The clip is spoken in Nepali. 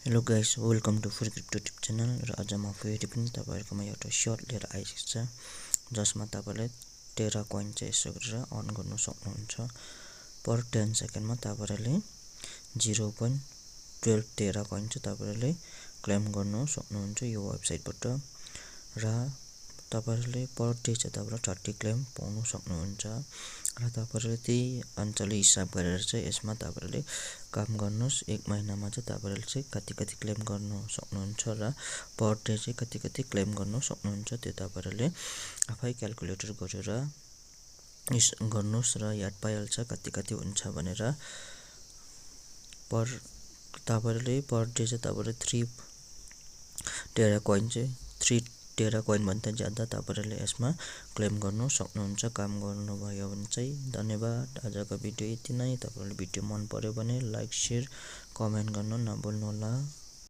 हेलो गाइस, वेलकम टु फुर क्रिप्टो टिप च्यानल। र आज म फेरि पनि तपाईहरुकोमा एउटा सर्ट लिएर आइसकेको छ, जसमा तपाईले टेरा कोइन चाहिँ यसो गरेर अर्न गर्न सक्नुहुन्छ। पर 10 सेकेन्डमा तपाईहरुले 0.12 टेरा कोइन चाहिँ तपाईहरुले क्लेम गर्न सक्नुहुन्छ यो वेबसाइटबाट। र तपाईहरुले पर डे चाहिँ तपाईहरुले 30 क्लेम पाउन सक्नुहुन्छ। र तपाईहरुले त्यही अनुसारले हिसाब गरेर चाहिँ यसमा तपाईहरुले काम गर्नुस्। एक महिनामा चाहिँ तपाईहरुले चाहिँ कति क्लेम गर्न सक्नुहुन्छ र पर डे चाहिँ कति क्लेम गर्न सक्नुहुन्छ त्यो तपाईहरुले आफै क्याल्कुलेटर गरेर गर्नुस् र याद पाइहाल्छ कति हुन्छ भनेर। पर तपाईहरुले पर डे चाहिँ तपाईहरुले 3 टेरा कोइन भन्दा ज्यादा तपाईहरुले यसमा क्लेम गर्न सक्नुहुन्छ। काम गर्नुभयो भने चाहिँ धन्यवाद। आजको भिडियो यति नै। तपाईहरुले भिडियो मन पर्यो भने लाइक, शेयर, कमेन्ट गर्न नभुल्नु होला।